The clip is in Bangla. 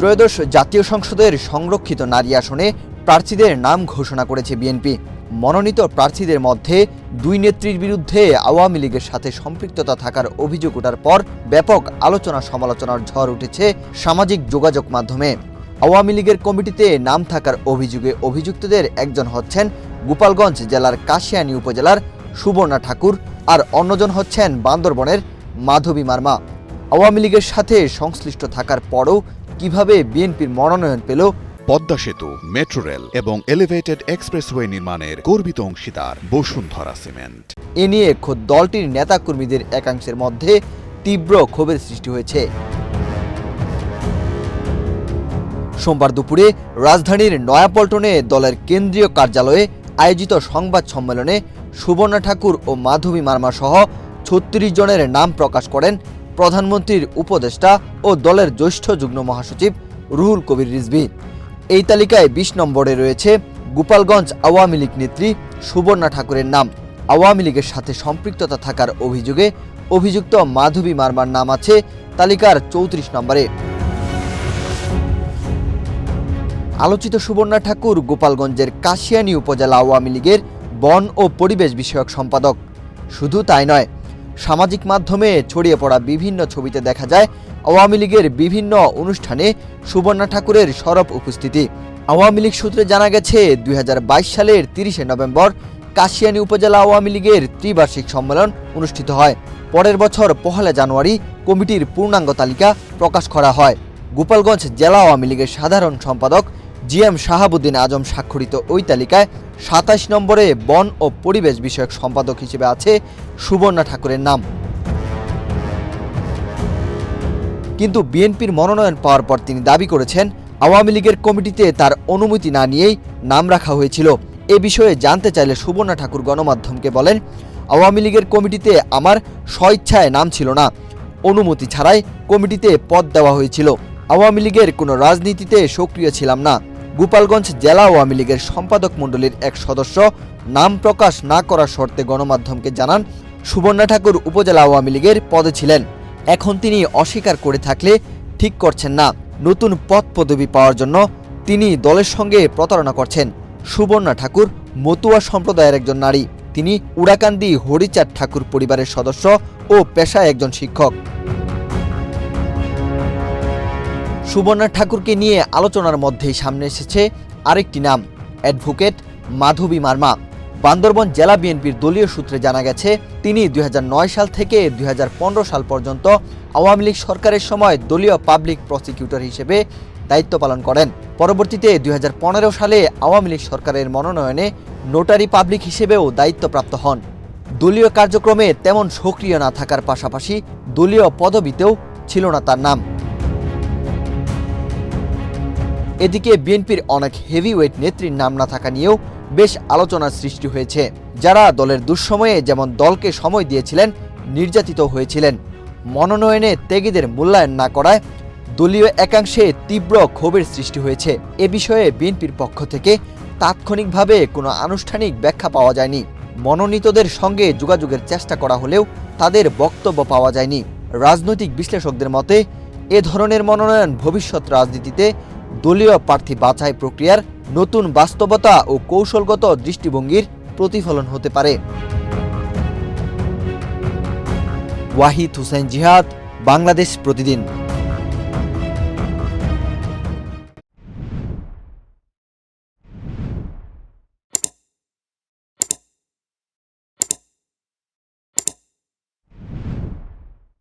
ত্রয়োদশ জাতীয় সংসদের সংরক্ষিত নারী আসনে প্রার্থীদের নাম ঘোষণা করেছে বিএনপি। মনোনীত প্রার্থীদের মধ্যে দুই নেত্রীর বিরুদ্ধে আওয়ামী লীগের সাথে সম্পৃক্ততা থাকার অভিযোগ ওঠার পর ব্যাপক আলোচনা সমালোচনার ঝড় উঠেছে সামাজিক যোগাযোগ মাধ্যমে। আওয়ামী লীগের কমিটিতে নাম থাকার অভিযোগে অভিযুক্তদের একজন হচ্ছেন গোপালগঞ্জ জেলার কাশিয়ানী উপজেলার সুবর্ণা ঠাকুর, আর অন্যজন হচ্ছেন বান্দরবনের মাধবী মার্মা। আওয়ামী লীগের সাথে সংশ্লিষ্ট থাকার পরও কিভাবে বিএনপির মনোনয়ন পেল? পদ্মা সেতু, মেট্রো রেল এবং এলিভেটেড এক্সপ্রেসওয়ে নির্মাণের গর্বিত অংশীদার বসুন্ধরা সিমেন্ট। এ নিয়ে খোদ দলটির নেতাকর্মীদের একাংশের মধ্যে তীব্র ক্ষোভের সৃষ্টি হয়েছে। সোমবার দুপুরে রাজধানীর নয়াপল্টনে দলের কেন্দ্রীয় কার্যালয়ে আয়োজিত সংবাদ সম্মেলনে সুবর্ণা ঠাকুর ও মাধবী মার্মা সহ ৩৬ জনের নাম প্রকাশ করেন প্রধানমন্ত্রীর উপদেষ্টা ও দলের জ্যেষ্ঠ যুগ্ম মহাসচিব রুহুল কবির রিজভী। এই তালিকায় ২০ নম্বরে রয়েছে গোপালগঞ্জ আওয়ামী লীগ নেত্রী সুবর্ণা ঠাকুরের নাম। আওয়ামী লীগের সাথে সম্পৃক্ততা থাকার অভিযোগে অভিযুক্ত মাধবী মার্মার নাম আছে তালিকার ৩৪ নম্বরে। আলোচিত সুবর্ণা ঠাকুর গোপালগঞ্জের কাশিয়ানী উপজেলা আওয়ামী লীগের বন ও পরিবেশ বিষয়ক সম্পাদক। শুধু তাই নয়, সামাজিক মাধ্যমে ছড়িয়ে পড়া বিভিন্ন ছবিতে দেখা যায় আওয়ামী লীগের বিভিন্ন অনুষ্ঠানে সুবর্ণা ঠাকুরের সরব উপস্থিতি। আওয়ামী লীগ সূত্রে জানা গেছে ২০২২ সালের ৩০শে নভেম্বর কাশিয়ানী উপজেলা আওয়ামী লীগের ত্রিবার্ষিক সম্মেলন অনুষ্ঠিত হয়। পরের বছর ১ জানুয়ারি কমিটির পূর্ণাঙ্গ তালিকা প্রকাশ করা হয়। গোপালগঞ্জ জেলা আওয়ামী লীগের সাধারণ সম্পাদক জিএম শাহাবুদ্দিন আজম স্বাক্ষরিত ওই তালিকায় ২৭ নম্বরে বন ও পরিবেশ বিষয়ক সম্পাদক হিসেবে আছে সুবর্ণা ঠাকুরের নাম। কিন্তু বিএনপির মনোনয়ন পাওয়ার পর তিনি দাবি করেছেন আওয়ামী লীগের কমিটিতে তার অনুমতি না নিয়েই নাম রাখা হয়েছিল। এ বিষয়ে জানতে চাইলে সুবর্ণা ঠাকুর গণমাধ্যমকে বলেন, আওয়ামী লীগের কমিটিতে আমার স্বইচ্ছায় নাম ছিল না, অনুমতি ছাড়াই কমিটিতে পদ দেওয়া হয়েছিল। আওয়ামী লীগের কোনো রাজনীতিতে সক্রিয় ছিলাম না। গোপালগঞ্জ জেলা আওয়ামী লীগের সম্পাদক মণ্ডলীর এক সদস্য নাম প্রকাশ না করার শর্তে গণমাধ্যমকে জানান সুবর্ণা ঠাকুর উপজেলা আওয়ামী লীগের পদে ছিলেন। এখন তিনি অস্বীকার করে থাকলে ঠিক করছেন না। নতুন পদ পদবি পাওয়ার জন্য তিনি দলের সঙ্গে প্রতারণা করছেন। সুবর্ণা ঠাকুর মতুয়া সম্প্রদায়ের একজন নারী। তিনি উড়াকান্দি হরিচাঁদ ঠাকুর পরিবারের সদস্য ও পেশায় একজন শিক্ষক। সুবর্ণা ঠাকুরকে নিয়ে আলোচনার মধ্যেই সামনে এসেছে আরেকটি নাম, অ্যাডভোকেট মাধবী মার্মা। বান্দরবন জেলা বিএনপির দলীয় সূত্রে জানা গেছে তিনি ২০০৯ সাল থেকে ২০১৫ সাল পর্যন্ত আওয়ামী লীগ সরকারের সময় দলীয় পাবলিক প্রসিকিউটর হিসেবে দায়িত্ব পালন করেন। পরবর্তীতে ২০১৫ সালে আওয়ামী লীগ সরকারের মনোনয়নে নোটারি পাবলিক হিসেবেও দায়িত্বপ্রাপ্ত হন। দলীয় কার্যক্রমে তেমন সক্রিয় না থাকার পাশাপাশি দলীয় পদবিতেও ছিল না তার নাম। এদিকে বিএনপির অনেক হেভিওয়েট নেত্রীর নাম না থাকা নিয়েও বেশ আলোচনার সৃষ্টি হয়েছে। যারা দলের দুঃসময়ে যেমন দলকে সময় দিয়েছিলেন, নির্যাতিত হয়েছিলেন, মনোনয়নে ত্যাগীদের মূল্যায়ন না করায় দলীয় একাংশে তীব্র ক্ষোভের সৃষ্টি হয়েছে। এ বিষয়ে বিএনপির পক্ষ থেকে তাৎক্ষণিকভাবে কোনো আনুষ্ঠানিক ব্যাখ্যা পাওয়া যায়নি। মনোনীতদের সঙ্গে যোগাযোগের চেষ্টা করা হলেও তাদের বক্তব্য পাওয়া যায়নি। রাজনৈতিক বিশ্লেষকদের মতে এ ধরনের মনোনয়ন ভবিষ্যৎ রাজনীতিতে দলীয় প্রার্থী বাছাই প্রক্রিয়ার নতুন বাস্তবতা ও কৌশলগত দৃষ্টিভঙ্গির প্রতিফলন হতে পারে। ওয়াহিদ হুসাইন জিহাদ, বাংলাদেশ প্রতিদিন।